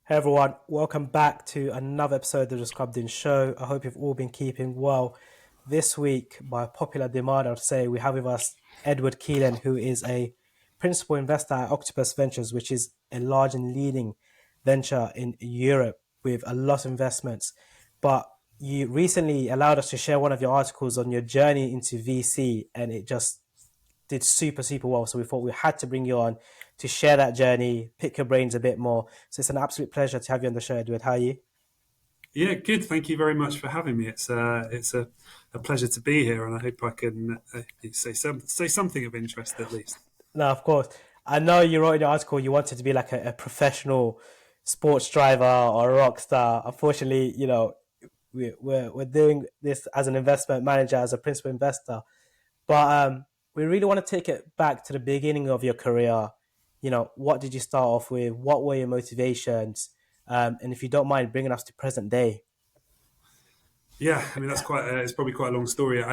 Hey everyone, welcome back to another episode of the Scrubbed In Show. I hope you've all been keeping well. This week, by popular demand, I'd say we have with us Edward Keelan, who is a principal investor at Octopus Ventures, which is a large and leading venture in Europe with a lot of investments. But you recently allowed us to share one of your articles on your journey into VC, and it just did super, super well. So we thought we had to bring you on to share that journey, pick your brains a bit more. So it's an absolute pleasure to have you on the show, Edward. How are you? Yeah, good. Thank you very much for having me. It's a pleasure to be here, and I hope I can say something of interest at least. No, of course. I know you wrote in your article you wanted to be like a professional sports driver or a rock star. Unfortunately, we're doing this as an investment manager, as a principal investor. But we really want to take it back to the beginning of your career. What did you start off with? What were your motivations? And if you don't mind bringing us to present day. Yeah, I mean that's quite. It's probably quite a long story.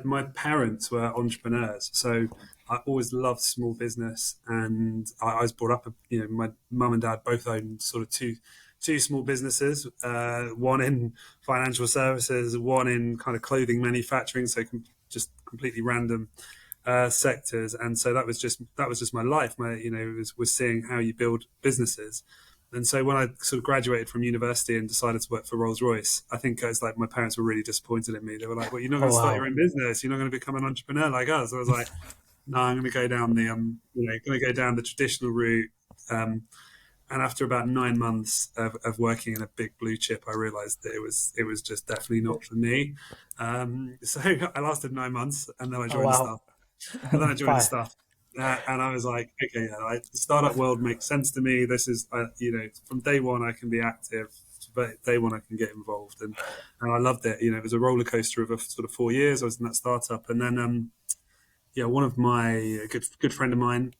My parents were entrepreneurs, so I always loved small business, and I was brought up. My mum and dad both owned sort of two small businesses. One in financial services, one in kind of clothing manufacturing. So just completely random sectors, and so that was just my life. Was seeing how you build businesses. And so when I sort of graduated from university and decided to work for Rolls Royce, I think it's like my parents were really disappointed in me. They were like, "Well, you're not going Oh to start your wow. own business. You're not going to become an entrepreneur like us." I was like, "No, I'm going to go down going to go down the traditional route." And after about 9 months of working in a big blue chip, I realised that it was just definitely not for me. So I lasted 9 months, and then I Oh joined a wow. startup. And then I joined a Fine. startup. And I was like, okay, yeah, the startup world makes sense to me. This is, from day one I can be active, but day one I can get involved, and I loved it. It was a roller coaster of a sort of 4 years. I was in that startup, and then yeah, one of my a good friend of mine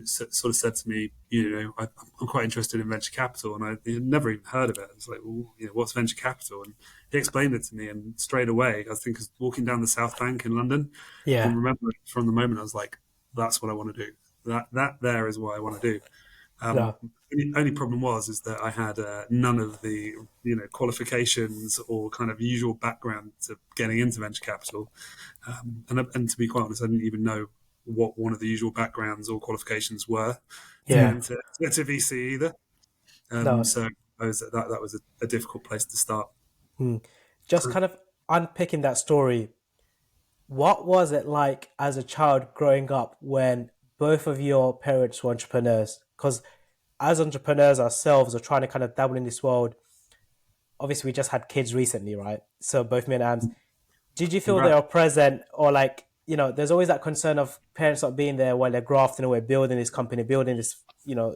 sort of said to me, I'm quite interested in venture capital, and I had never even heard of it. I was like, well, what's venture capital? And he explained it to me, and straight away, I think I was walking down the South Bank in London, I can Yeah. remember from the moment I was like, that's what I want to do. That there is what I want to do. Um, No. only problem was is that I had none of the qualifications or kind of usual background to getting into venture capital, and to be quite honest, I didn't even know what one of the usual backgrounds or qualifications were to get Yeah. into VC either. No. So that was a difficult place to start. Hmm. Just kind of unpicking that story. What was it like as a child growing up when both of your parents were entrepreneurs? Because as entrepreneurs ourselves are trying to kind of dabble in this world, obviously we just had kids recently, right? So both me and Ams, did you feel they Congrats. are present or like, there's always that concern of parents not being there while they're grafting away, building this company, building this,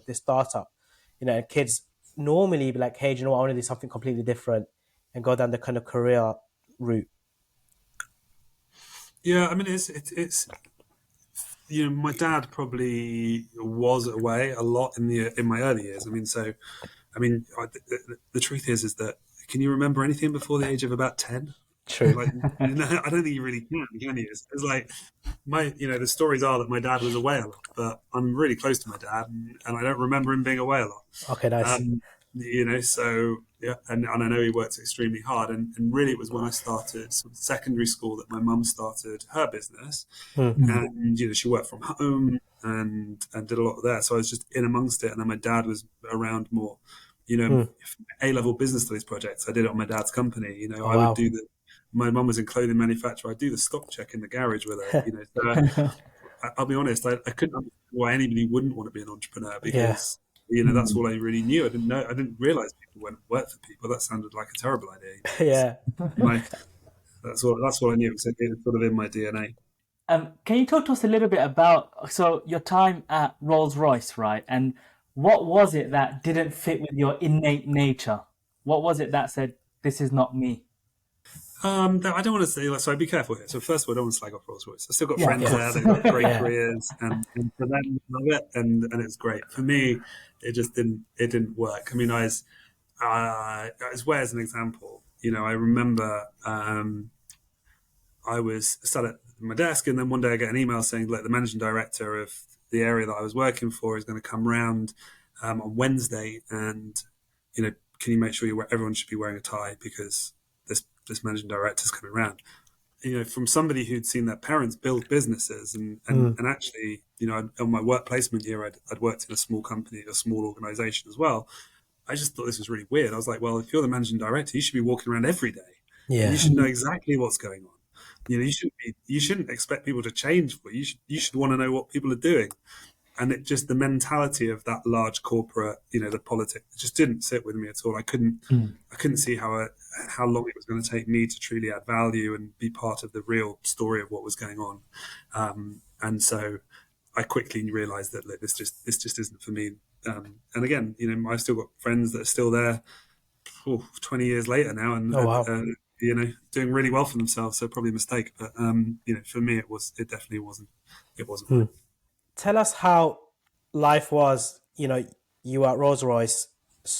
this startup, and kids normally be like, hey, do you know what? I want to do something completely different and go down the kind of career route. Yeah, I mean it's my dad probably was away a lot in my early years. The truth is that can you remember anything before the age of about 10? True. Like, I don't think you really can you? It's like the stories are that my dad was away a lot, but I'm really close to my dad, and I don't remember him being away a lot. Okay, nice. So yeah, and I know he works extremely hard, and really it was when I started sort of secondary school that my mum started her business, Hmm. and she worked from home and did a lot there. So I was just in amongst it, and then my dad was around more. Hmm. A level business studies projects. I did it on my dad's company. Oh, I would wow. do the. My mum was in clothing manufacture. I'd do the stock check in the garage with her. So I'll be honest. I couldn't understand why anybody wouldn't want to be an entrepreneur Yeah. because that's all I really knew. I didn't know. I didn't realize people went and worked for people. That sounded like a terrible idea. It's Yeah. my that's all I knew. It's sort of in my DNA. Can you talk to us a little bit about your time at Rolls Royce, right? And what was it that didn't fit with your innate nature? What was it that said, "This is not me"? I don't want to say. So be careful here. So first of all, I don't want to slag off Rolls Royce. I still got Yeah, of friends Yeah. there. course. They've got great Yeah. careers, and for them, I love it, and it's great. For me, it just didn't. It didn't work. I mean, as way as an example, I remember I was sat at my desk, and then one day I get an email saying, "Look, the managing director of the area that I was working for is going to come round on Wednesday, and can you make sure everyone should be wearing a tie because this managing director's coming around. From somebody who'd seen their parents build businesses and actually, on my work placement year, I'd worked in a small company, a small organization as well. I just thought this was really weird. I was like, well, if you're the managing director, you should be walking around every day. And you should know exactly what's going on. You shouldn't expect people to change, but you should want to know what people are doing. And it just, the mentality of that large corporate, the politics, it just didn't sit with me at all. I couldn't see how long it was going to take me to truly add value and be part of the real story of what was going on. And so I quickly realized that this just isn't for me. And again, I've still got friends that are still there 20 years later now, and doing really well for themselves. So probably a mistake, but for me, it definitely wasn't. It wasn't. Right. Tell us how life was. You were at Rolls Royce,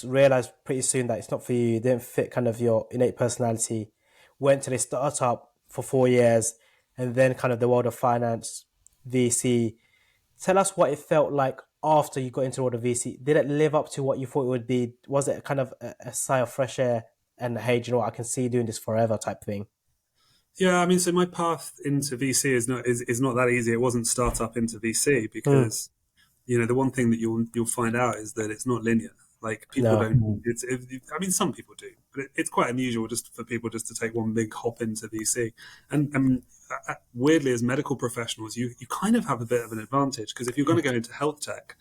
realized pretty soon that it's not for you. You didn't fit kind of your innate personality. Went to this startup for 4 years, and then kind of the world of finance, VC. Tell us what it felt like after you got into the world of VC. Did it live up to what you thought it would be? Was it kind of a sigh of fresh air and, hey, do you know what, I can see you doing this forever type thing? Yeah, I mean, so my path into VC is not that easy. It wasn't startup into VC because the one thing that you'll find out is that it's not linear. Like people don't. I mean, some people do, but it's quite unusual just for people just to take one big hop into VC. And weirdly, as medical professionals, you kind of have a bit of an advantage because if you're going to go into health tech,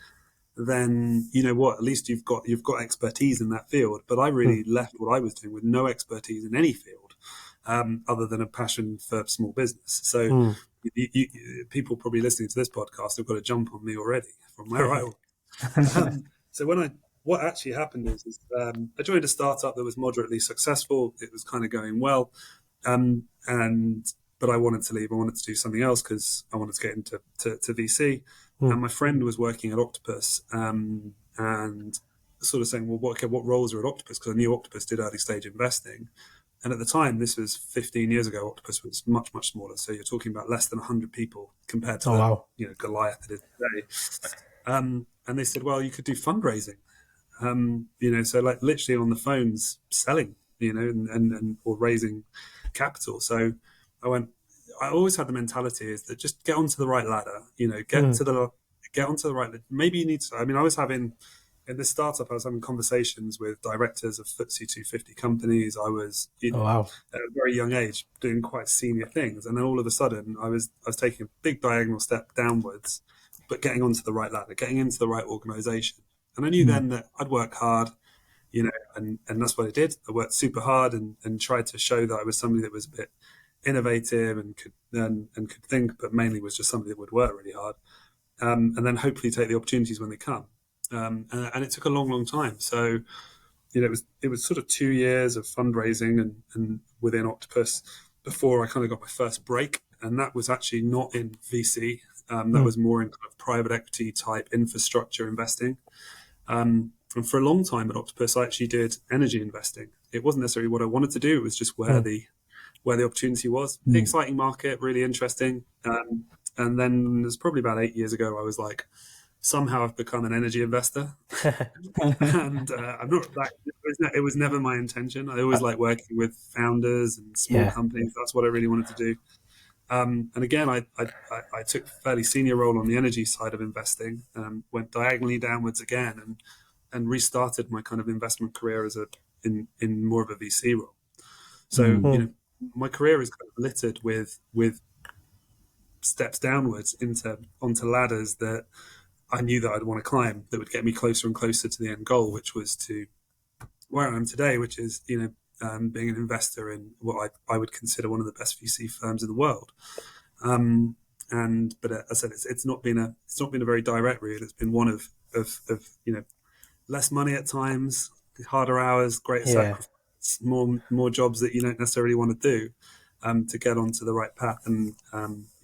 then you know what, at least you've got expertise in that field. But I really left what I was doing with no expertise in any field. Other than a passion for small business. So people probably listening to this podcast have got a jump on me already from where I was. So what actually happened is I joined a startup that was moderately successful. It was kind of going well. But I wanted to leave. I wanted to do something else because I wanted to get into VC. And my friend was working at Octopus and sort of saying, well, what roles are at Octopus? Because I knew Octopus did early stage investing. And at the time, this was 15 years ago, Octopus was much, much smaller. So you're talking about less than 100 people compared to Goliath that is today. And they said, well, you could do fundraising. So like literally on the phones selling, and or raising capital. So I always had the mentality is that just get onto the right ladder, get onto the right, maybe you need to, I was having, in this startup, I was having conversations with directors of FTSE 250 companies. I was at a very young age doing quite senior things. And then all of a sudden I was taking a big diagonal step downwards, but getting onto the right ladder, getting into the right organization. And I knew then that I'd work hard, and that's what I did. I worked super hard and tried to show that I was somebody that was a bit innovative and could think, but mainly was just somebody that would work really hard. And then hopefully take the opportunities when they come. And it took a long, long time. So, it was sort of 2 years of fundraising and within Octopus before I kind of got my first break. And that was actually not in VC. That was more in kind of private equity type infrastructure investing. And for a long time at Octopus, I actually did energy investing. It wasn't necessarily what I wanted to do. It was just where the opportunity was. Exciting market, really interesting. And then it was probably about 8 years ago, I was like, somehow I've become an energy investor. And I'm not that, it was never my intention. I always like working with founders and small companies. That's what I really wanted to do. And again, I took a fairly senior role on the energy side of investing, went diagonally downwards again and restarted my kind of investment career in more of a VC role. So, my career is kind of littered with steps downwards onto ladders that I knew that I'd want to climb, that would get me closer and closer to the end goal, which was to where I am today, which is, being an investor in what I would consider one of the best VC firms in the world. But as I said, it's not been a very direct route. It's been one of less money at times, harder hours, greater sacrifice, more jobs that you don't necessarily want to do. To get onto the right path, and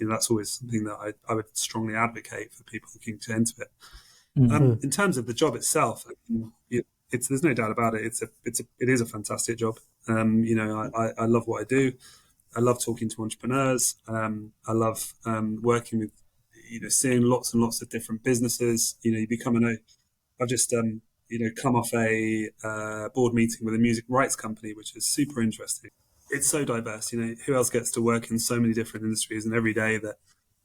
that's always something that I would strongly advocate for people looking to enter it. In terms of the job itself, there's no doubt about it. It is a fantastic job. I love what I do. I love talking to entrepreneurs. I love working with, seeing lots and lots of different businesses. You become an I've just come off a board meeting with a music rights company, which is super interesting. It's so diverse. Who else gets to work in so many different industries, and every day that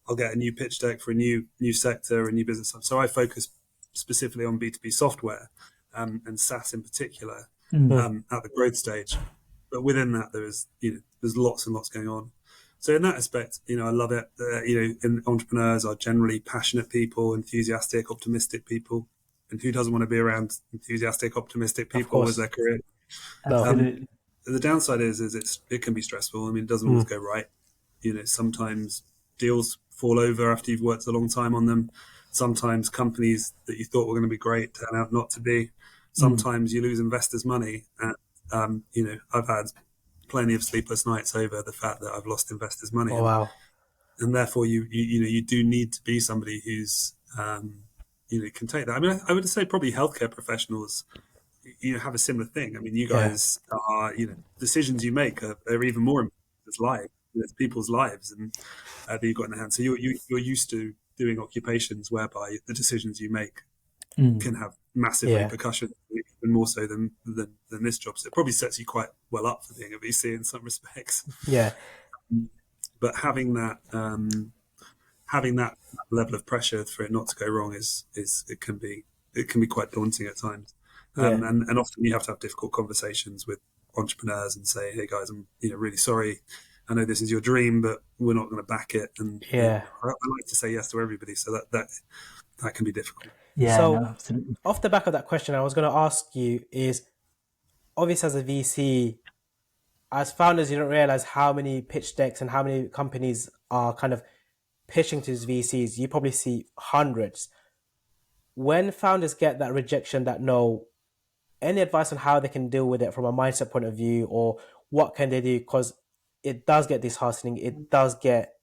I'll get a new pitch deck for a new sector, a new business. So I focus specifically on B2B software and SaaS in particular at the growth stage. But within that, there's lots and lots going on. So in that aspect, I love it. And entrepreneurs are generally passionate people, enthusiastic, optimistic people. And who doesn't want to be around enthusiastic, optimistic people as their career? Absolutely. The downside is it can be stressful. I mean, it doesn't always go right. Sometimes deals fall over after you've worked a long time on them. Sometimes companies that you thought were going to be great turn out not to be. Sometimes you lose investors' money. And, I've had plenty of sleepless nights over the fact that I've lost investors' money. Oh, wow. And therefore, you do need to be somebody who's, can take that. I mean, I would say probably healthcare professionals, have a similar thing. I mean, you guys are, decisions you make are even more important. It's life. It's people's lives and that you've got in the hand. So you're used to doing occupations whereby the decisions you make can have massive repercussions, even more so than this job. So it probably sets you quite well up for being a VC in some respects. Yeah. But having that level of pressure for it not to go wrong is it can be quite daunting at times. And often you have to have difficult conversations with entrepreneurs and say, hey guys, I'm really sorry. I know this is your dream, but we're not going to back it. And I like to say yes to everybody, so that can be difficult. Yeah, so absolutely. Off the back of that question, I was going to ask you is, obviously as a VC, as founders, you don't realize how many pitch decks and how many companies are kind of pitching to these VCs. You probably see hundreds. When founders get that rejection, that no, any advice on how they can deal with it from a mindset point of view, or what can they do? Because it does get disheartening. It does get,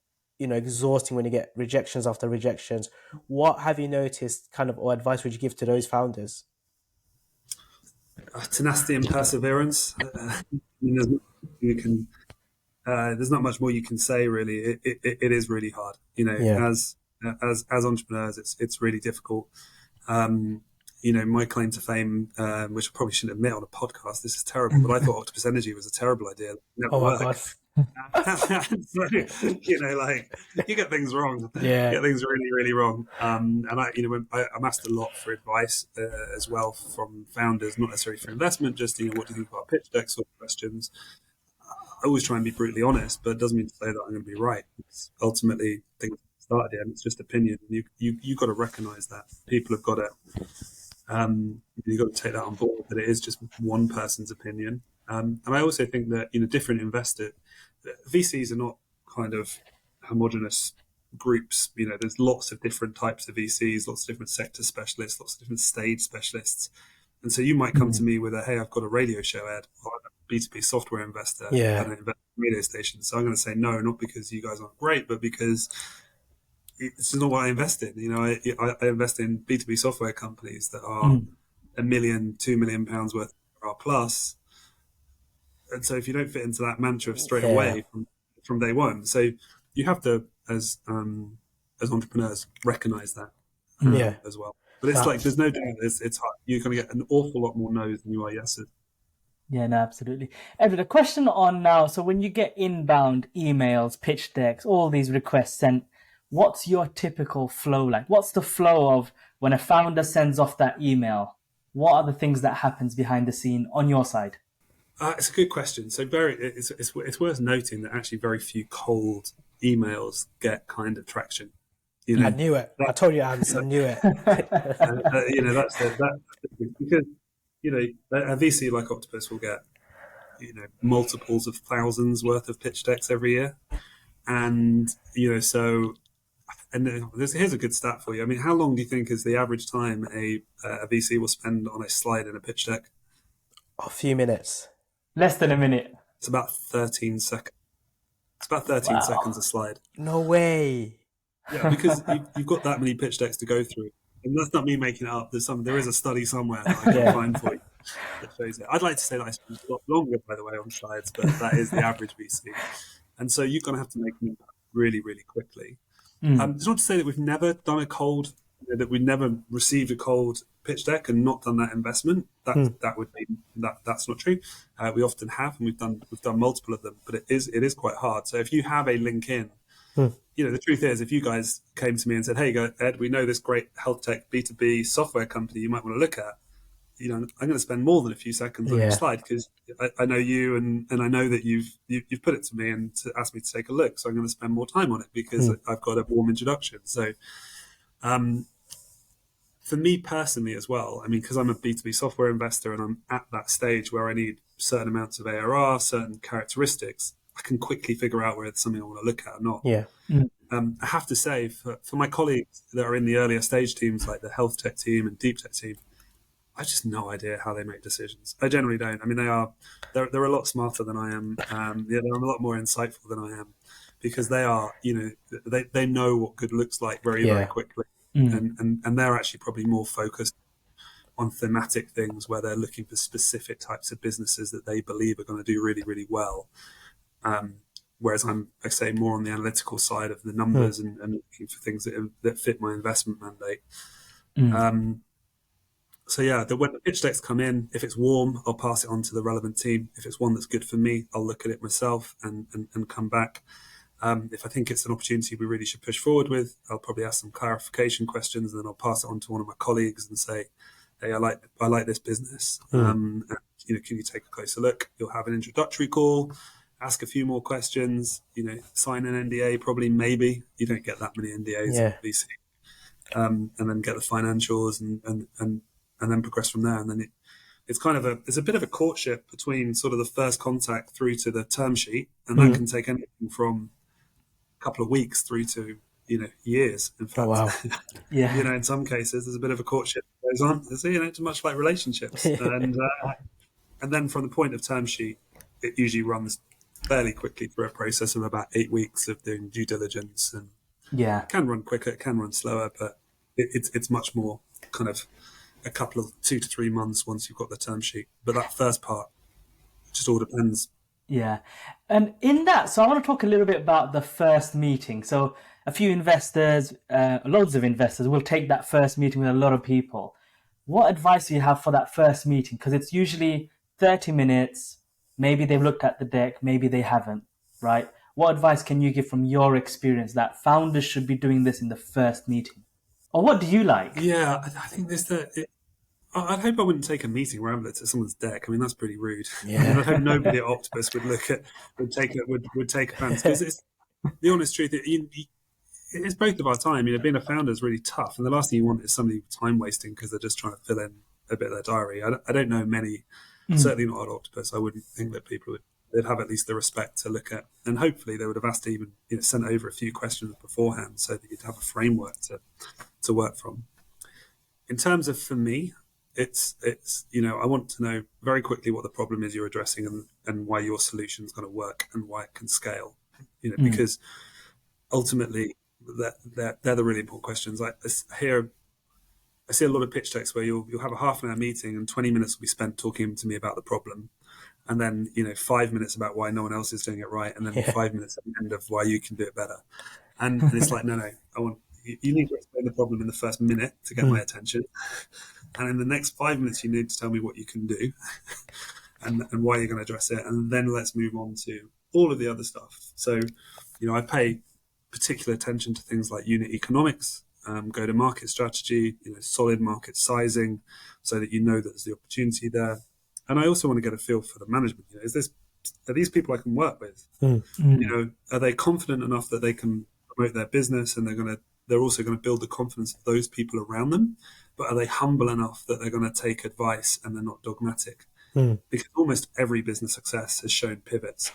exhausting when you get rejections after rejections. What have you noticed or advice would you give to those founders? Tenacity and perseverance. There's not much more you can say, really. It is really hard. As entrepreneurs, it's really difficult. My claim to fame, which I probably shouldn't admit on a podcast, this is terrible, but I thought Octopus Energy was a terrible idea. It never worked. My God. So, you get things wrong. Yeah. You get things really, really wrong. And I'm asked a lot for advice as well from founders, not necessarily for investment, just, what do you think about pitch decks or questions? I always try and be brutally honest, but it doesn't mean to say that I'm going to be right. It's ultimately, things started here, and it's just opinion. You've got to recognize that. People have got to, you've got to take that on board, that it is just one person's opinion. And I also think that, different VCs are not kind of homogenous groups. There's lots of different types of VCs, lots of different sector specialists, lots of different stage specialists. And so you might come to me with hey, I've got a radio show ad, or I'm a B2B software investor and an investor radio station. So I'm going to say no, not because you guys aren't great, but because this is not what I invest in. I invest in B2B software companies that are £1 million, £2 million worth of plus. And so if you don't fit into that mantra straight away from day one, so you have to, as entrepreneurs, recognize that as well. But it's there's no doubt it's hard. You're going to get an awful lot more no's than you are yeses. Yeah, no, absolutely. Edward, a question on now. So when you get inbound emails, pitch decks, all these requests sent, what's your typical flow like? What's the flow of when a founder sends off that email? What are the things that happens behind the scene on your side? It's a good question. So it's worth noting that actually very few cold emails get kind of traction. I knew it. I told you, Ants, I knew it. That's because a VC like Octopus will get multiples of thousands worth of pitch decks every year, and here's a good stat for you. I mean, how long do you think is the average time a VC will spend on a slide in a pitch deck? A few minutes. Less than a minute. It's about 13 seconds. It's about 13 seconds a slide. No way. Yeah, because you've got that many pitch decks to go through. And that's not me making it up. There is a study somewhere that I can find for you that shows it. I'd like to say that I spend a lot longer, by the way, on slides, but that is the average VC. And so you're going to have to make an impact really, really quickly. It's not to say that we've never done a cold that we never received a cold pitch deck and not done that investment, that would be that's not true. We often have, and we've done multiple of them, but it is quite hard. So if you have a link in, the truth is, if you guys came to me and said, "Hey, Ed, we know this great health tech B2B software company you might want to look at," I'm going to spend more than a few seconds on your slide because I know you and I know that you've put it to me and asked me to take a look. So I'm going to spend more time on it because I've got a warm introduction. So for me personally as well, I mean, because I'm a B2B software investor and I'm at that stage where I need certain amounts of ARR, certain characteristics, I can quickly figure out whether it's something I want to look at or not. Yeah. I have to say, for my colleagues that are in the earlier stage teams, like the health tech team and deep tech team, I just no idea how they make decisions. I generally don't. I mean, they're a lot smarter than I am. They're a lot more insightful than I am because they are, they know what good looks like very quickly. And they're actually probably more focused on thematic things where they're looking for specific types of businesses that they believe are going to do really, really well. Whereas I say more on the analytical side of the numbers and looking for things that fit my investment mandate. So yeah, when the pitch decks come in, if it's warm, I'll pass it on to the relevant team. If it's one that's good for me, I'll look at it myself and come back. If I think it's an opportunity we really should push forward with, I'll probably ask some clarification questions, and then I'll pass it on to one of my colleagues and say, "Hey, I like this business. And, can you take a closer look?" You'll have an introductory call, ask a few more questions. Sign an NDA, probably, maybe. You don't get that many NDAs in VC, and then get the financials and then progress from there. And then it's kind of it's a bit of a courtship between sort of the first contact through to the term sheet, and that can take anything from a couple of weeks through to years. In fact, in some cases there's a bit of a courtship that goes on. It's much like relationships, and then from the point of term sheet, it usually runs fairly quickly through a process of about 8 weeks of doing due diligence, and it can run quicker, it can run slower, but it's much more kind of a couple of 2 to 3 months once you've got the term sheet. But that first part, it just all depends. Yeah. And in that, so I want to talk a little bit about the first meeting. So a few investors, loads of investors will take that first meeting with a lot of people. What advice do you have for that first meeting? Because it's usually 30 minutes. Maybe they've looked at the deck, maybe they haven't, right? What advice can you give from your experience that founders should be doing this in the first meeting? Or what do you like? Yeah, I think I'd hope I wouldn't take a meeting where I'm at someone's deck. I mean, that's pretty rude. Yeah. I'd hope nobody at Octopus would take offense, because it's the honest truth. It's both of our time. Being a founder is really tough, and the last thing you want is somebody time wasting because they're just trying to fill in a bit of their diary. I don't know many, certainly not at Octopus. I wouldn't think that people they'd have at least the respect to look at, and hopefully they would have asked to even sent over a few questions beforehand so that you'd have a framework to work from. In terms of, for me, it's I want to know very quickly what the problem is you're addressing and why your solution is going to work and why it can scale. Because ultimately they're the really important questions. I see a lot of pitch decks where you'll have a half an hour meeting and 20 minutes will be spent talking to me about the problem, and then 5 minutes about why no one else is doing it right, and then 5 minutes at the end of why you can do it better. And it's like, no, you need to explain the problem in the first minute to get my attention. And in the next 5 minutes, you need to tell me what you can do and why you're going to address it. And then let's move on to all of the other stuff. So, I pay particular attention to things like unit economics, go-to-market strategy, solid market sizing, so that there's the opportunity there. And I also want to get a feel for the management. Are these people I can work with? Are they confident enough that they can promote their business, and they're also going to build the confidence of those people around them? But are they humble enough that they're going to take advice and they're not dogmatic? Because almost every business success has shown pivots.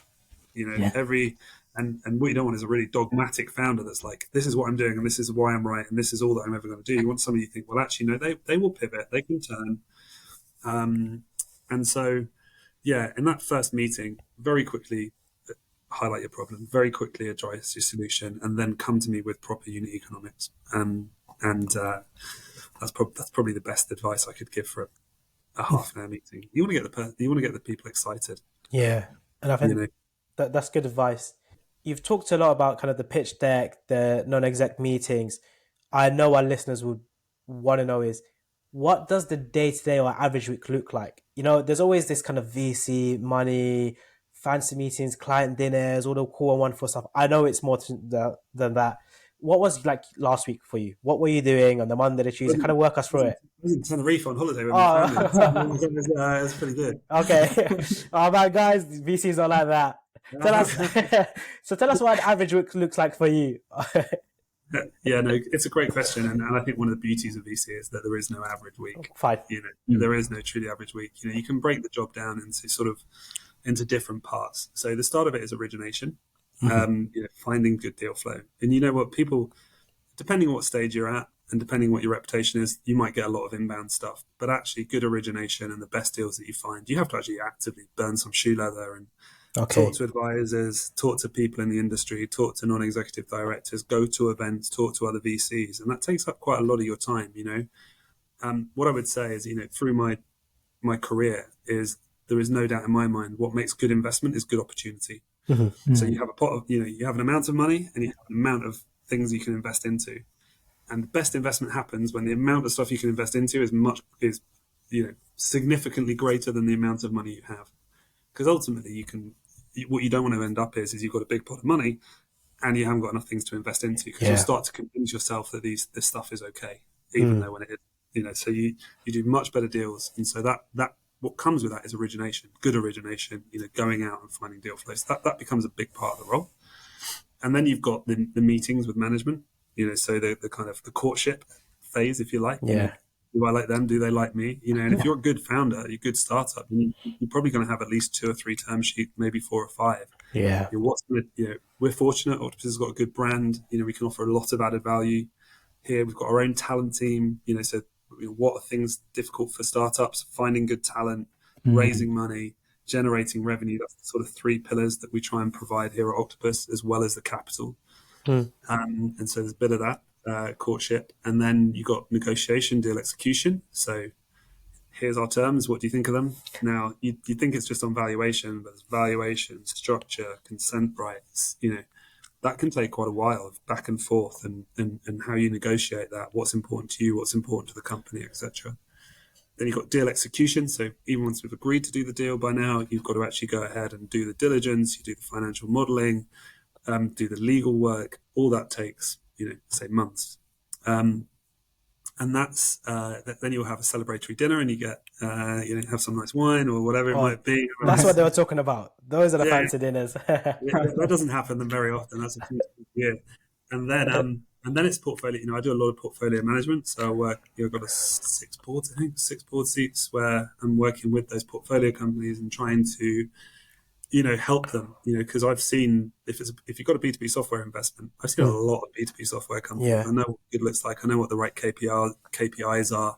And what you don't want is a really dogmatic founder that's like, this is what I'm doing and this is why I'm right and this is all that I'm ever going to do. You want somebody you think, well, actually, no, they will pivot, they can turn. And so, in that first meeting, very quickly highlight your problem, very quickly address your solution, and then come to me with proper unit economics. That's probably the best advice I could give for a half an hour meeting. You want to get the people excited. Yeah, and I think that's good advice. You've talked a lot about kind of the pitch deck, the non-exec meetings. I know our listeners would want to know is, what does the day-to-day or average week look like? You know, there's always this kind of VC money, fancy meetings, client dinners, all the cool and wonderful stuff. I know it's more than that. What was like last week for you? What were you doing on the Monday, the Tuesday? Kind of work us through it. I was in Tenerife on holiday with my family. Oh, It was pretty good. okay. Oh man, guys, VCs are like that. Tell us. So tell us what an average week looks like for you. Yeah, no, it's a great question, and I think one of the beauties of VC is that there is no average week. Fine. You know, there is no truly average week. You know, you can break the job down into different parts. So the start of it is origination, you know, finding good deal flow, and you know what, people, depending on what stage you're at and depending what your reputation is, you might get a lot of inbound stuff. But actually, good origination and the best deals that you find, you have to actually actively burn some shoe leather and talk to advisors, talk to people in the industry, talk to non-executive directors, go to events, talk to other VCs, and that takes up quite a lot of your time. You know, what I would say is, you know, through my career, is there is no doubt in my mind what makes good investment is good opportunity. So you have a pot of, you know, you have an amount of money and you have an amount of things you can invest into, and the best investment happens when the amount of stuff you can invest into is you know, significantly greater than the amount of money you have. Because ultimately, what you don't want to end up is you've got a big pot of money and you haven't got enough things to invest into, because you'll start to convince yourself that this stuff is okay, even though when it is, you know. So you do much better deals, and so that what comes with that is origination, good origination. You know, going out and finding deal flows. That becomes a big part of the role, and then you've got the meetings with management. You know, so the kind of the courtship phase, if you like. You know, do I like them? Do they like me? You know, and if you're a good founder, you're a good startup, you're probably going to have at least 2 or 3 term sheets, maybe 4 or 5. Yeah. You know, we're fortunate. Octopus has got a good brand. You know, we can offer a lot of added value here. We've got our own talent team. You know, so what are things difficult for startups? Finding good talent, raising money, generating revenue. That's the sort of 3 pillars that we try and provide here at Octopus, as well as the capital. And so there's a bit of that. Courtship, and then you got negotiation, deal execution. So here's our terms, what do you think of them? Now you think it's just on valuation, but there's valuation, structure, consent rights, you know, that can take quite a while of back and forth, and how you negotiate that, what's important to you, what's important to the company, etc. Then you've got deal execution. So even once we've agreed to do the deal, by now you've got to actually go ahead and do the diligence, you do the financial modeling, do the legal work. All that takes, you know, say months. And that's then you'll have a celebratory dinner, and you get you know, have some nice wine or whatever it might be. That's what they were talking about. Those are the fancy dinners. That doesn't happen very often. That's a few times a year. And then it's portfolio. You know, I do a lot of portfolio management, so I work. You know, I've got 6 board seats where I'm working with those portfolio companies and trying to, you know, help them, you know, because I've seen, if you've got a B2B software investment, I've seen a lot of B2B software companies. I know what it looks like. I know what the right KPIs are.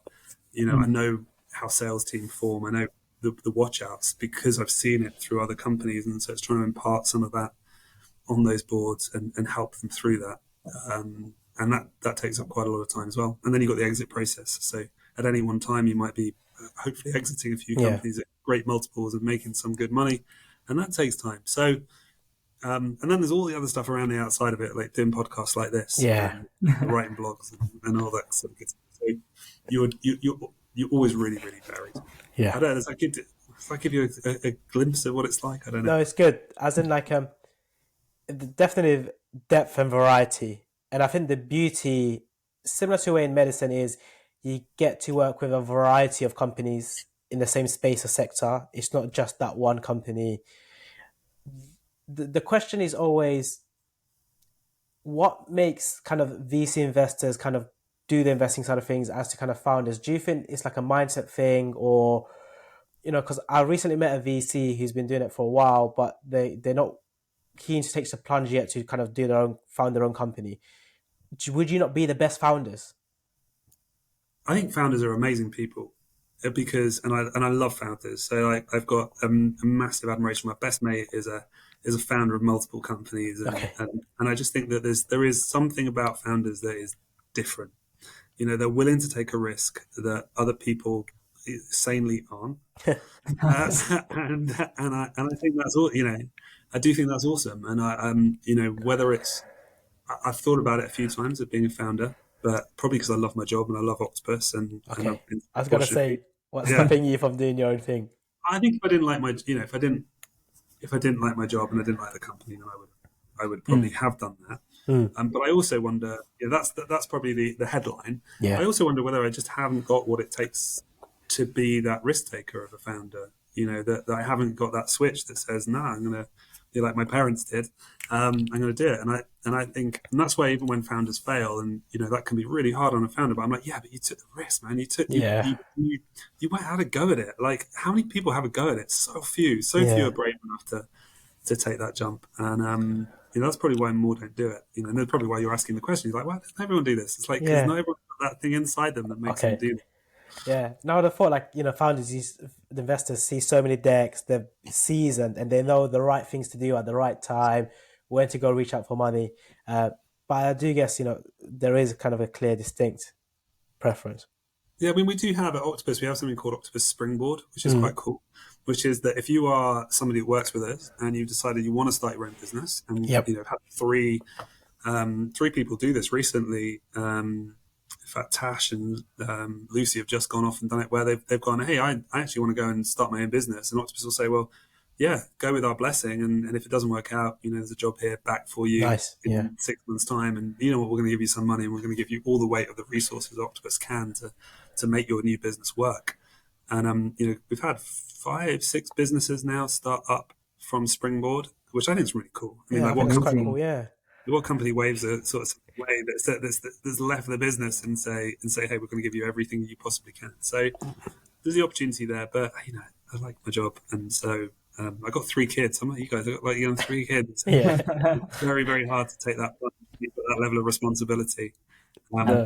You know, I know how sales teams form. I know the watch outs, because I've seen it through other companies. And so it's trying to impart some of that on those boards and help them through that. And that takes up quite a lot of time as well. And then you've got the exit process. So at any one time, you might be hopefully exiting a few companies at great multiples and making some good money. And that takes time. So, and then there's all the other stuff around the outside of it, like doing podcasts like this, writing blogs and all that sort of good stuff. So you're always really, really varied. I don't know. Does that give you a glimpse of what it's like? I don't know. No, it's good. As in, like, definitely depth and variety. And I think the beauty, similar to the way in medicine, is you get to work with a variety of companies in the same space or sector. It's not just that one company. The question is always, what makes kind of VC investors kind of do the investing side of things as to kind of founders? Do you think it's like a mindset thing, or, you know, because I recently met a VC who's been doing it for a while, but they're not keen to take the plunge yet to kind of found their own company. Would you not be the best founders? I think founders are amazing people, because I love founders. So I've got a massive admiration. My best mate is a founder of multiple companies, and I just think that there is something about founders that is different. You know, they're willing to take a risk that other people sanely aren't, and I think that's all. You know, I do think that's awesome. And you know, whether it's, I've thought about it a few times of being a founder. but probably because I love my job and I love Octopus and I've Okay. been I was gonna fortunate. say, what's Yeah, stopping you from doing your own thing? I think if I didn't like my, if I didn't like my job and I didn't like the company, then I would probably have done that. Mm. But I also wonder, that's probably the headline. Yeah. I also wonder whether I just haven't got what it takes to be that risk taker of a founder. That I haven't got that switch that says, "No, I'm going to be like my parents did. I'm going to do it." And I think, and that's why even when founders fail, and that can be really hard on a founder. But I'm like, yeah, but you took the risk, man. Yeah. You went had a go at it. Like, how many people have a go at it? So few Yeah. are brave enough to take that jump. And that's probably why more don't do it. And that's probably why you're asking the question. You're like, why doesn't everyone do this? It's like, because Yeah. not everyone's got that thing inside them that makes them Okay. do that. Yeah. Now the thought, like, founders, the investors see so many decks, they're seasoned, and they know the right things to do at the right time, when to go reach out for money. But I do guess, there is kind of a clear, distinct preference. Yeah, I mean, we do have at Octopus, we have something called Octopus Springboard, which is Mm. quite cool. Which is that if you are somebody that works with us and you've decided you want to start your own business, and Yep. I've had three people do this recently. In fact, Tash and Lucy have just gone off and done it, where they've gone, hey, I actually want to go and start my own business, and Octopus will say, well, yeah, go with our blessing, and if it doesn't work out, there's a job here back for you Nice. Yeah. in 6 months' time, and you know what, we're going to give you some money, and we're going to give you all the weight of the resources Octopus can to make your new business work. And we've had 5-6 businesses now start up from Springboard, which I think is really cool. I mean, Yeah. I like, think what that's quite Amazing. cool. Yeah. company waves a sort of way that's left the business and say, hey, we're going to give you everything you possibly can. So there's the opportunity there, but I like my job, and so I got 3 kids. I'm like you guys, I got like 3 kids. Yeah. It's very, very hard to take that level of responsibility. Um, No.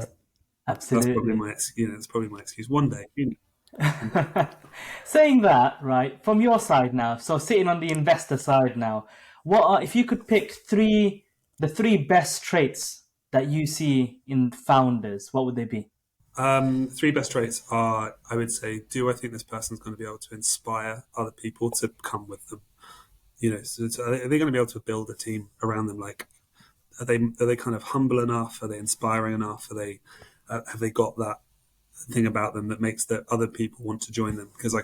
that's probably Absolutely. my that's probably my excuse. One day, Saying that, right, from your side now, so sitting on the investor side now, if you could pick the three best traits that you see in founders, what would they be? 3 best traits are, I would say, do I think this person's going to be able to inspire other people to come with them? So are they going to be able to build a team around them? Like, are they kind of humble enough? Are they inspiring enough? Are they have they got that thing about them that makes that other people want to join them? Because I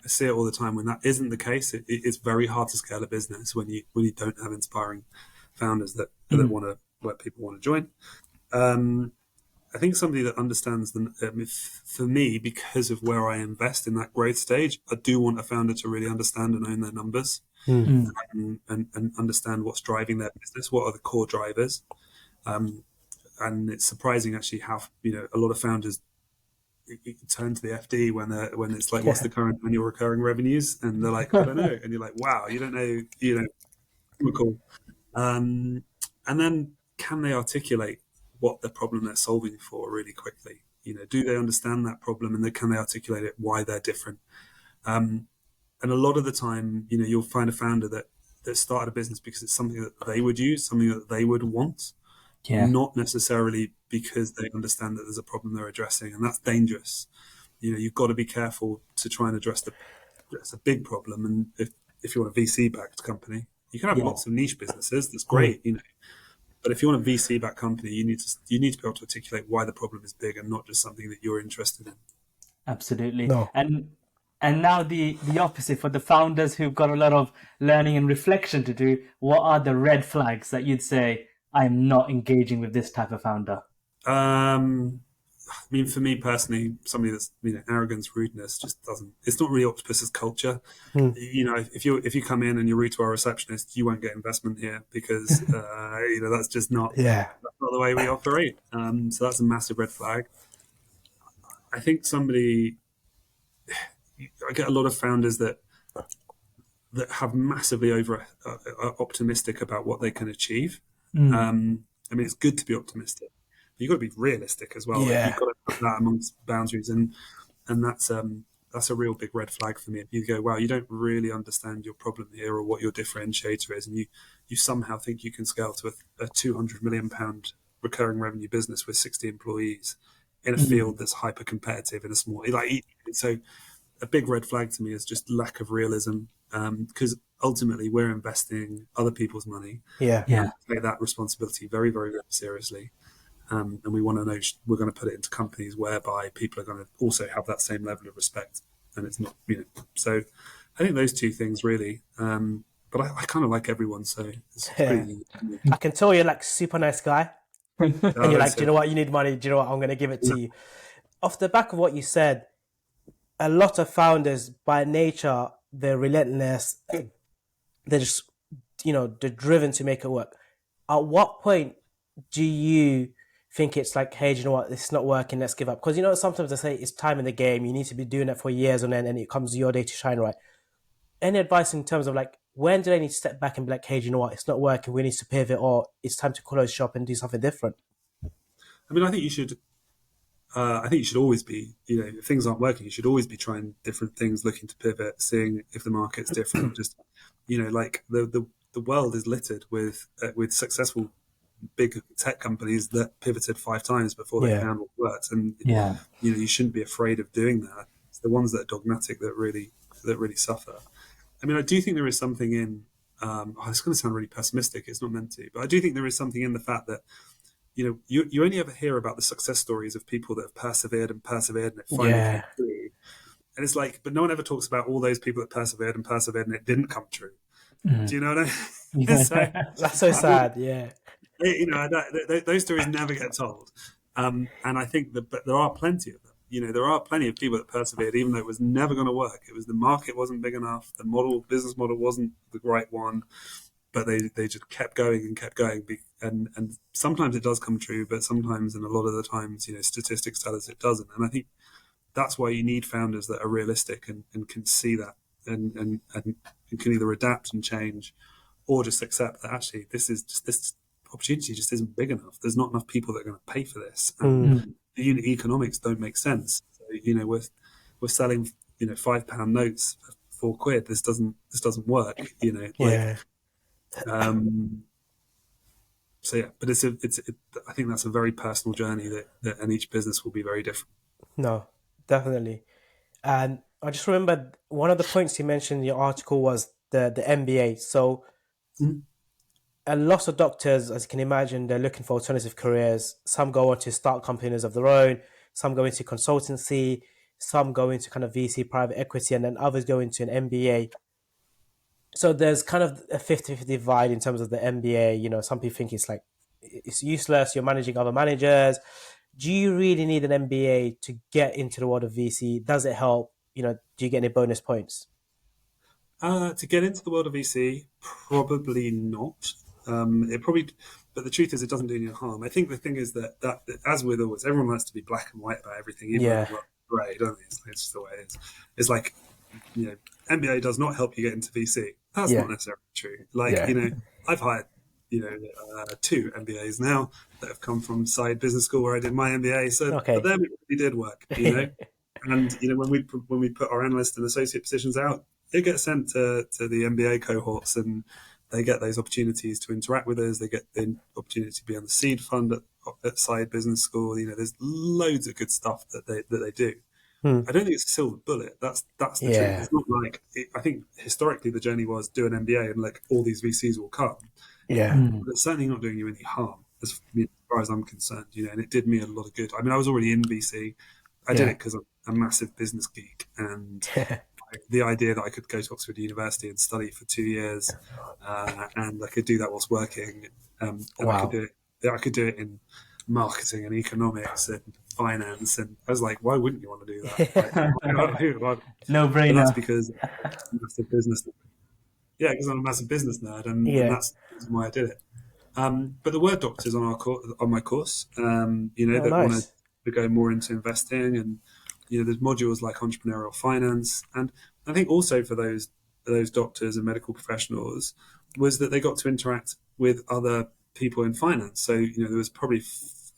see it all the time. When that isn't the case, it's very hard to scale a business when you don't have inspiring founders that want to where people want to join. I think somebody that understands them. For me, because of where I invest in that growth stage, I do want a founder to really understand and own their numbers, Mm. Mm. and understand what's driving their business. What are the core drivers? And it's surprising actually how a lot of founders turn to the FD when it's like, what's the current annual recurring revenues, and they're like, I don't know, and you're like, wow, you don't know, cool. And then can they articulate what the problem they're solving for really quickly? Do they understand that problem, and then can they articulate it, why they're different? And a lot of the time, you'll find a founder that started a business because it's something that they would use, something that they would want, Yeah. not necessarily because they understand that there's a problem they're addressing, and that's dangerous. You've got to be careful to try and address a big problem. And if you want a VC-backed company, you can have Yeah. lots of niche businesses. That's great, But if you want a VC-backed company, you need to be able to articulate why the problem is big and not just something that you're interested in. Absolutely. No. And now the opposite for the founders who've got a lot of learning and reflection to do, what are the red flags that you'd say, I'm not engaging with this type of founder? I mean, for me personally, somebody that's arrogance, rudeness just doesn't. It's not really Octopus's culture. Mm. If you come in and you're rude to our receptionist, you won't get investment here because that's just not Yeah. that's not the way we operate. So that's a massive red flag. I think I get a lot of founders that have massively optimistic about what they can achieve. I mean, it's good to be optimistic, but you've got to be realistic as well. Yeah. Like, you've got to put that amongst boundaries, and that's a real big red flag for me. If you go, wow, you don't really understand your problem here or what your differentiator is, and you somehow think you can scale to a £200 million recurring revenue business with 60 employees in a field that's hyper competitive in a small, so a big red flag to me is just lack of realism, because ultimately we're investing other people's money. Yeah. Yeah. Take that responsibility very, very, very seriously. and we want to know we're going to put it into companies whereby people are going to also have that same level of respect, and it's not, So I think those two things really. But I kind of like everyone, so it's Yeah. pretty. I can tell you're like super nice guy, and you're like, do you know what? You need money. Do you know what? I'm going to give it to you. Off the back of what you said, a lot of founders by nature, they're relentless. They're just, they're driven to make it work. At what point do you think it's like, hey, do you know what? It's not working. Let's give up. Because, sometimes they say it's time in the game. You need to be doing it for years on end, and it comes your day to shine, right? Any advice in terms of like, when do they need to step back and be like, hey, do you know what? It's not working. We need to pivot, or it's time to close shop and do something different. I mean, I think you should. I think you should always be, if things aren't working, you should always be trying different things, looking to pivot, seeing if the market's different. Just, like the world is littered with successful big tech companies that pivoted 5 times before they Yeah. found what worked, and Yeah. you shouldn't be afraid of doing that. It's the ones that are dogmatic that really suffer. I mean, I do think there is something in. It's going to sound really pessimistic. It's not meant to, but I do think there is something in the fact that you only ever hear about the success stories of people that have persevered and it finally came true. And it's like, but no one ever talks about all those people that persevered and it didn't come true. Do you know what I mean? Yeah. So, That's so sad. Yeah. those stories never get told. And I think but there are plenty of them. There are plenty of people that persevered, even though it was never going to work. It was the market wasn't big enough. The business model wasn't the right one. But they just kept going and kept going, and sometimes it does come true, but sometimes, and a lot of the times, statistics tell us it doesn't. And I think that's why you need founders that are realistic and can see that and can either adapt and change, or just accept that actually this opportunity just isn't big enough. There's not enough people that are going to pay for this, and the unit economics don't make sense. So, we're selling £5 notes for £4. This doesn't work. Yeah. So yeah, but I think that's a very personal journey and each business will be very different. No, definitely. And I just remembered one of the points you mentioned in your article was the MBA. So a lot of doctors, as you can imagine, they're looking for alternative careers. Some go on to start companies of their own. Some go into consultancy. Some go into kind of VC private equity, and then others go into an MBA. So there's kind of a 50-50 divide in terms of the MBA. Some people think it's like, it's useless. You're managing other managers. Do you really need an MBA to get into the world of VC? Does it help? Do you get any bonus points? To get into the world of VC, probably not. But the truth is, it doesn't do any harm. I think the thing is that as with always, everyone likes to be black and white about everything, even though they're grey, don't they? It's just the way it is. It's like, MBA does not help you get into VC. That's not necessarily true. I've hired, 2 MBAs now that have come from Saïd Business School where I did my MBA. So for them, it really did work, And, when we put our analyst and associate positions out, it gets sent to the MBA cohorts, and they get those opportunities to interact with us. They get the opportunity to be on the seed fund at Saïd Business School. There's loads of good stuff that they do. I don't think it's a silver bullet. That's the truth. It's not like I think historically the journey was do an MBA and like all these VCs will come. Yeah. But it's certainly not doing you any harm as far as I'm concerned. And it did me a lot of good. I mean, I was already in VC. I did it because I'm a massive business geek, and the idea that I could go to Oxford University and study for 2 years, and I could do that whilst working, and I could do it in marketing and economics and finance, and I was like, why wouldn't you want to do that? No brainer. That's because I'm a massive business. Yeah, because I'm a massive business nerd, and that's why I did it. But there were doctors on my course, that wanted to go more into investing, and there's modules like entrepreneurial finance, and I think also for those doctors and medical professionals was that they got to interact with other people in finance. So there was probably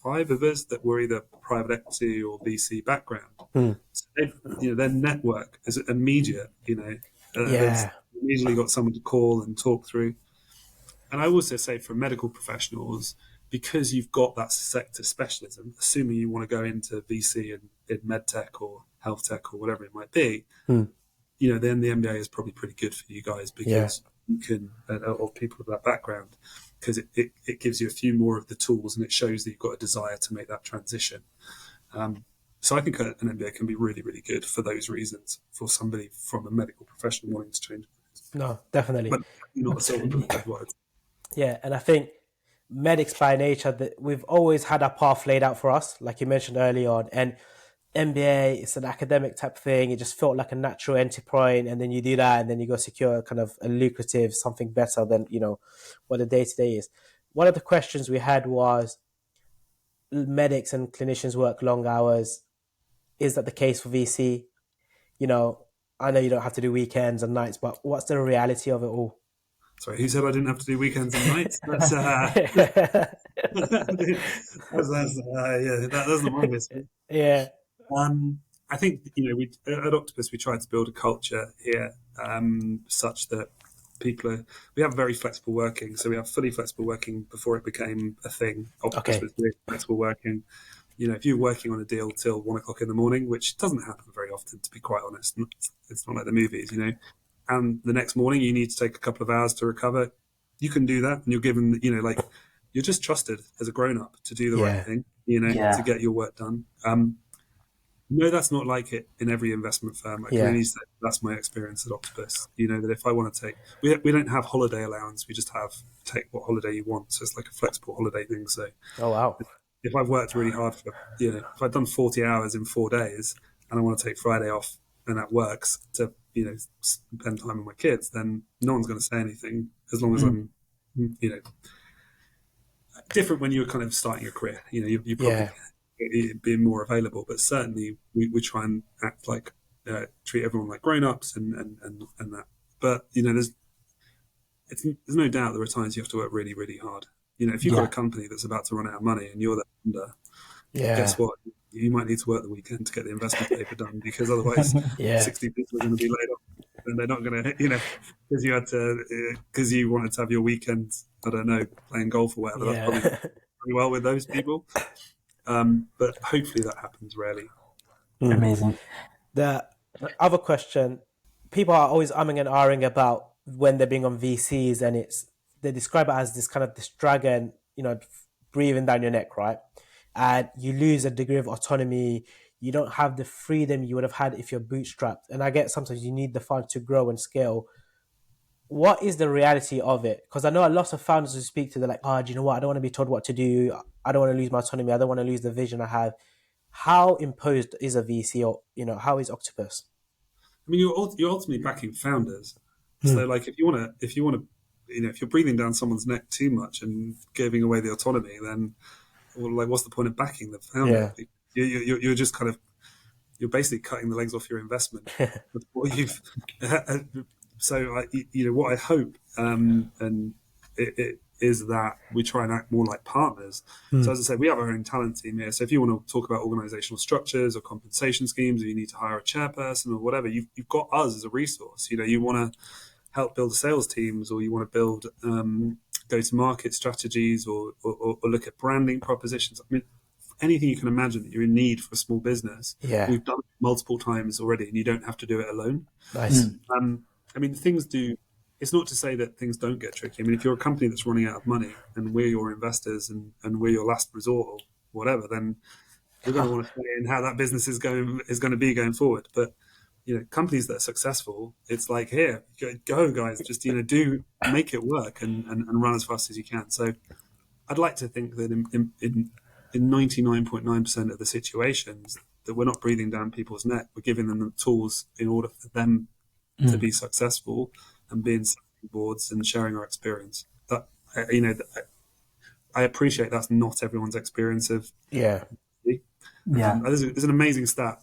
5 of us that were either private equity or VC background. So their network is immediate. They've immediately got someone to call and talk through. And I also say for medical professionals, because you've got that sector specialism, assuming you want to go into VC in medtech or health tech or whatever it might be, then the MBA is probably pretty good for you guys because you can, or people with that background, because it gives you a few more of the tools, and it shows that you've got a desire to make that transition. So I think an MBA can be really, really good for those reasons, for somebody from a medical profession wanting to change. No, definitely. But not a silver bullet advice. Yeah, and I think medics by nature, that we've always had our path laid out for us, like you mentioned early on. And MBA, it's an academic type thing. It just felt like a natural entry point, and then you do that, and then you go secure kind of a lucrative something better than what the day to day is. One of the questions we had was, medics and clinicians work long hours. Is that the case for VC? I know you don't have to do weekends and nights, but what's the reality of it all? Sorry, who said I didn't have to do weekends and nights? That's that's the longest. Yeah. I think we at Octopus we tried to build a culture here such that we have very flexible working. So we have fully flexible working before it became a thing. Octopus was really flexible working. If you're working on a deal till 1 o'clock in the morning, which doesn't happen very often, to be quite honest, it's not like the movies, and the next morning you need to take a couple of hours to recover, you can do that, and you're given, you're just trusted as a grown-up to do the right thing, to get your work done. No, that's not like it in every investment firm. I can only say that's my experience at Octopus. That if I want to take, we don't have holiday allowance. We just have take what holiday you want. So it's like a flexible holiday thing. So, oh wow, if I've worked really hard for, if I've done 40 hours in 4 days and I want to take Friday off and that works to, spend time with my kids, then no one's going to say anything as long as I'm, different when you're kind of starting your career. You probably being more available, but certainly we try and act like treat everyone like grown-ups and that. But there's no doubt there are times you have to work really, really hard. If you've got a company that's about to run out of money and you're there, guess what? You might need to work the weekend to get the investment paper done, because otherwise 60 people are going to be laid off, and they're not going to, because you wanted to have your weekend, I don't know, playing golf or whatever. That's probably very well with those people. But hopefully that happens rarely. Amazing. The other question, people are always umming and ahhing about when they're being on VCs, and they describe it as this kind of this dragon, breathing down your neck, right? And you lose a degree of autonomy. You don't have the freedom you would have had if you're bootstrapped. And I get sometimes you need the fund to grow and scale. What is the reality of it? Because I know a lot of founders who speak to, they're like, do you know what? I don't want to be told what to do. I don't want to lose my autonomy. I don't want to lose the vision I have. How imposed is a VC, or how is Octopus? I mean, you're ultimately backing founders. So, like, if you want to, if you're breathing down someone's neck too much and giving away the autonomy, then, what's the point of backing the founder? You're just kind of, you're basically cutting the legs off your investment before you've. So, what I hope, and it is that we try and act more like partners. So, as I said, we have our own talent team here. So, if you want to talk about organizational structures or compensation schemes, or you need to hire a chairperson or whatever, you've got us as a resource. You want to help build sales teams, or you want to build go-to-market strategies, or look at branding propositions. I mean, anything you can imagine that you're in need for a small business, we've done it multiple times already, and you don't have to do it alone. Nice. I mean, things do. It's not to say that things don't get tricky. I mean, if you're a company that's running out of money and we're your investors and we're your last resort or whatever, then we're going to want to say in how that business is going to be going forward. But companies that are successful, it's like, here, go guys, just do make it work and run as fast as you can. So I'd like to think that in 99.9% of the situations that we're not breathing down people's neck, we're giving them the tools in order for them to be successful, and being boards and sharing our experience. That I appreciate that's not everyone's experience of. Yeah. There's an amazing stat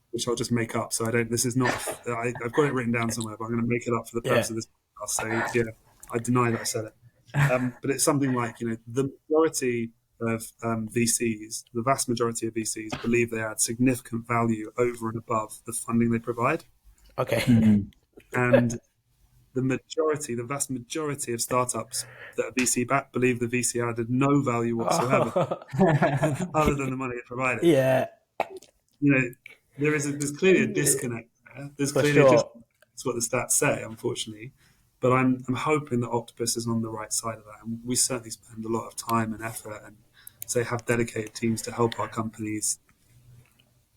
which I'll just make up. So I don't. This is not. I've got it written down somewhere, but I'm going to make it up for the purpose of this podcast. So I deny that I said it. But it's something like the majority of VCs, the vast majority of VCs, believe they add significant value over and above the funding they provide. Okay. And the vast majority of startups that are VC backed believe the VC added no value whatsoever other than the money it provided. Yeah. There's clearly a disconnect there. There's clearly a disconnect. That's what the stats say, unfortunately. But I'm hoping that Octopus is on the right side of that, and we certainly spend a lot of time and effort, and say have dedicated teams to help our companies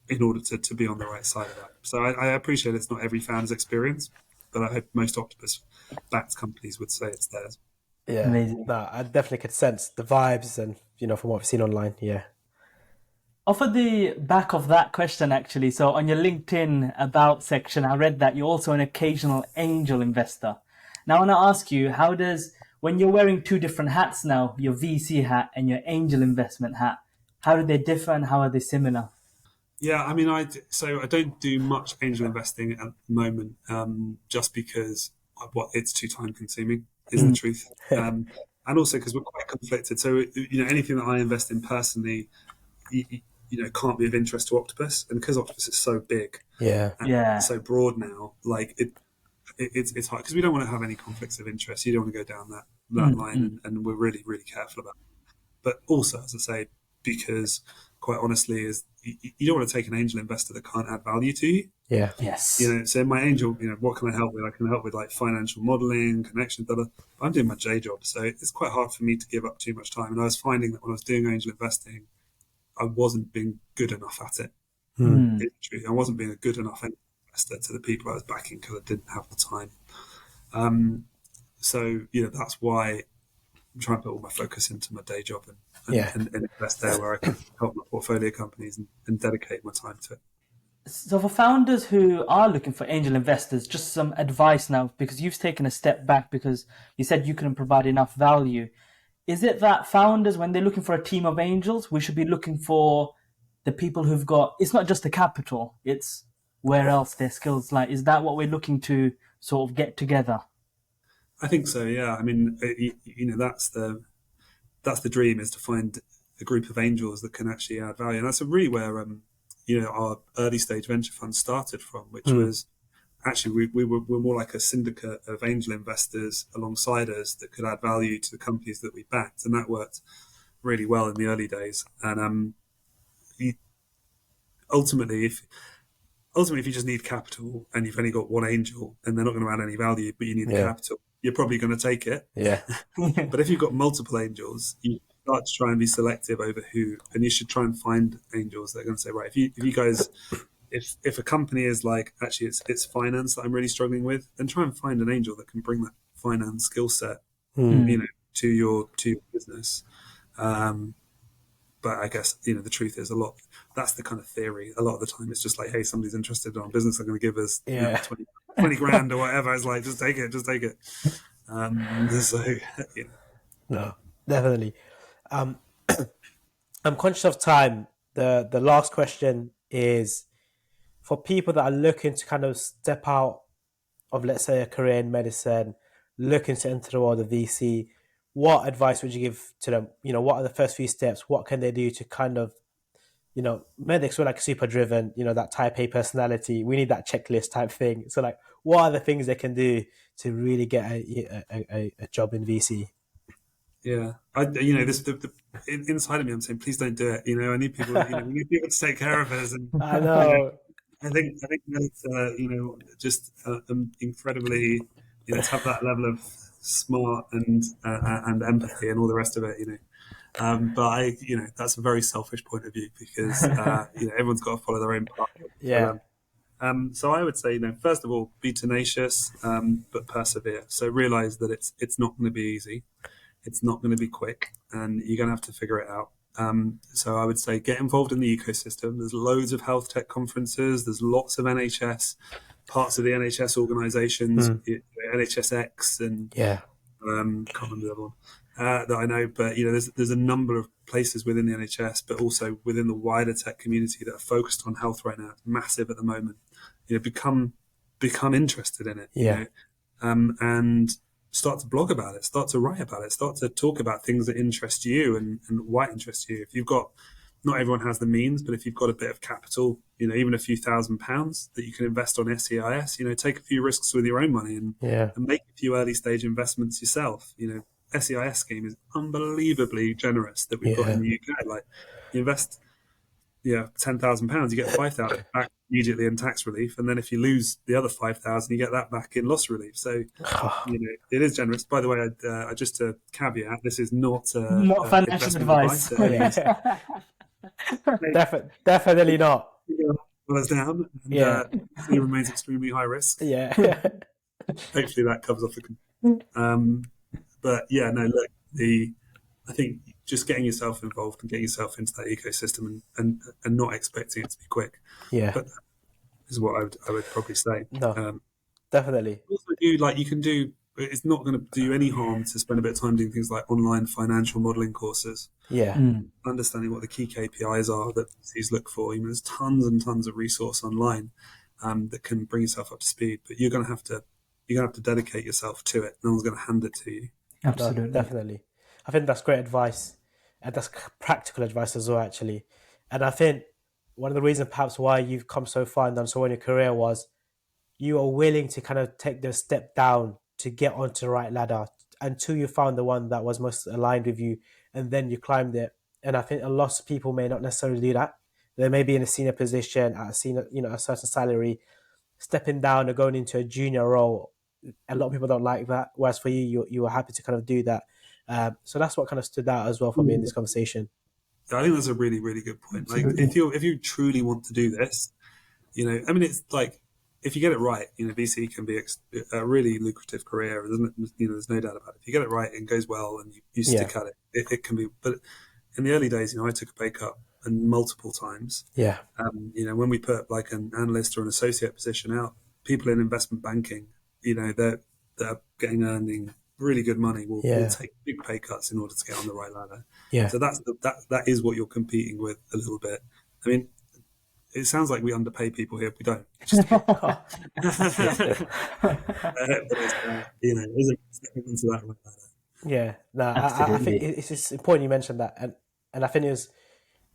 in order to be on the right side of that. So I appreciate it's not every founder's experience, but I hope most Octopus-backed companies would say it's theirs. Yeah, Amazing. no, I definitely could sense the vibes, and from what I've seen online, yeah. Off of the back of that question, actually, so on your LinkedIn About section, I read that you're also an occasional angel investor. Now, I want to ask you, when you're wearing two different hats now, your VC hat and your angel investment hat, how do they differ and how are they similar? Yeah, I mean, so I don't do much angel investing at the moment, just because it's too time consuming, is the truth, and also because we're quite conflicted. So anything that I invest in personally, can't be of interest to Octopus, and because Octopus is so big Yeah. and Yeah. so broad now, like it's hard because we don't want to have any conflicts of interest. You don't want to go down that line, and we're really really careful about it. But also, as I say, because quite honestly, is you don't want to take an angel investor that can't add value to you. Yeah. Yes. So my angel, what can I help with? I can help with like financial modeling, connections, but I'm doing my J job, so it's quite hard for me to give up too much time. And I was finding that when I was doing angel investing, I wasn't being good enough at it. It's true. I wasn't being a good enough investor to the people I was backing because I didn't have the time. So that's why I'm trying to put all my focus into my day job and invest there where I can help my portfolio companies and dedicate my time to it. So for founders who are looking for angel investors, just some advice now, because you've taken a step back because you said you couldn't provide enough value. Is it that founders, when they're looking for a team of angels, we should be looking for the people who've got, it's not just the capital, it's where else their skills lie? Is that what we're looking to sort of get together? I think so. Yeah. I mean, that's the dream, is to find a group of angels that can actually add value, and that's really where our early stage venture fund started from, which was actually we're more like a syndicate of angel investors alongside us that could add value to the companies that we backed, and that worked really well in the early days. And ultimately, if you just need capital and you've only got one angel and they're not going to add any value, but you need the capital, you're probably going to take it. Yeah. But if you've got multiple angels, you start to try and be selective over who, and you should try and find angels that are going to say, right, if you guys, if a company is like, actually it's finance that I'm really struggling with, then try and find an angel that can bring that finance skill set, to your business. But I guess, the truth is that's the kind of theory. A lot of the time it's just like, hey, somebody's interested in our business, they're going to give us 20 grand or whatever. It's like, just take it. So, No, definitely. I'm conscious of time. The last question is for people that are looking to kind of step out of, let's say, a career in medicine, looking to enter the world of VC. What advice would you give to them? What are the first few steps? What can they do to kind of, medics were like super driven, that type A personality. We need that checklist type thing. So like, what are the things they can do to really get a job in VC? yeah, inside of me, I'm saying, please don't do it. I need people. We need people to take care of us, and I know. I think that's just incredibly, to have that level of smart and empathy and all the rest of it. But that's a very selfish point of view because everyone's got to follow their own path. Yeah. So I would say, first of all, be tenacious, but persevere. So realize that it's not going to be easy. It's not going to be quick, and you're going to have to figure it out. So I would say get involved in the ecosystem. There's loads of health tech conferences. There's lots of NHS, parts of the NHS organisations, NHSX, and can't remember the other one that I know. But there's a number of places within the NHS, but also within the wider tech community that are focused on health right now. It's massive at the moment. Become interested in it. And start to blog about it, start to write about it, start to talk about things that interest you and why interest you. If you've got, not everyone has the means, but if you've got a bit of capital, even a few £1,000s that you can invest on SEIS, take a few risks with your own money and make a few early stage investments yourself. SEIS scheme is unbelievably generous that we've got in the UK. Like you invest £10,000, you get 5,000 back immediately in tax relief, and then if you lose the other 5,000, you get that back in loss relief. So it is generous. By the way, just to caveat, this is not Not financial investment advice. advice. Yeah. Definitely not. Well, us down, and Yeah. he remains extremely high risk. Yeah. Hopefully that covers off but yeah, no, look, I think just getting yourself involved and getting yourself into that ecosystem and not expecting it to be quick. Yeah. But is what I would probably say. No, definitely. Also, you can do. It's not going to do you any harm to spend a bit of time doing things like online financial modelling courses. Yeah. Understanding what the key KPIs are that VCs look for. There's tons and tons of resource online that can bring yourself up to speed. But you're going to have to dedicate yourself to it. No one's going to hand it to you. Absolutely. No, definitely. I think that's great advice, and that's practical advice as well, actually. And I think one of the reasons perhaps why you've come so far and done so well in your career was you are willing to kind of take the step down to get onto the right ladder until you found the one that was most aligned with you, and then you climbed it. And I think a lot of people may not necessarily do that. They may be in a senior position at a senior, a certain salary, stepping down or going into a junior role. A lot of people don't like that. Whereas for you were happy to kind of do that. So that's what kind of stood out as well for me in this conversation. I think that's a really, really good point. Like if you truly want to do this, it's like if you get it right, VC can be a really lucrative career. There's no doubt about it. If you get it right and goes well and you stick at it, it can be. But in the early days, I took a pay cut and multiple times. Yeah. When we put like an analyst or an associate position out, people in investment banking, they're earning really good money will take big pay cuts in order to get on the right ladder. Yeah. So that is what you're competing with a little bit. I mean, it sounds like we underpay people here. We don't. But it's stepping into that right ladder. Yeah. No, I think it's just important you mentioned that, and I think it was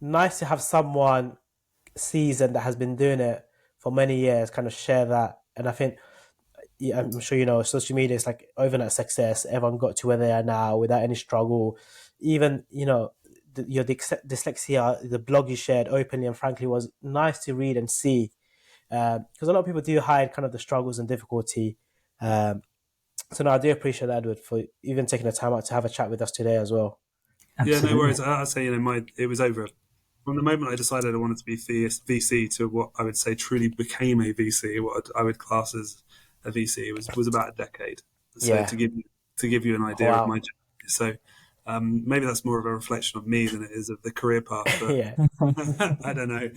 nice to have someone seasoned that has been doing it for many years kind of share that. And I think, I'm sure social media is like overnight success. Everyone got to where they are now without any struggle. Even your dyslexia, the blog you shared openly and frankly was nice to read and see, because a lot of people do hide kind of the struggles and difficulty. So no, I do appreciate that, Edward, for even taking the time out to have a chat with us today as well. Absolutely. Yeah, no worries. I'd say it was over from the moment I decided I wanted to be VC to what I would say truly became a VC. What I would class as a VC was about a decade. So to give you an idea of my journey. So maybe that's more of a reflection of me than it is of the career path. But I don't know.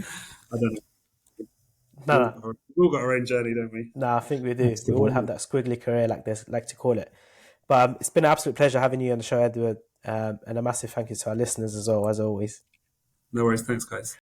No. We've all got our own journey, don't we? No, I think we do. We all have that squiggly career, like to call it. But it's been an absolute pleasure having you on the show, Edward. And a massive thank you to our listeners as well, as always. No worries. Thanks, guys.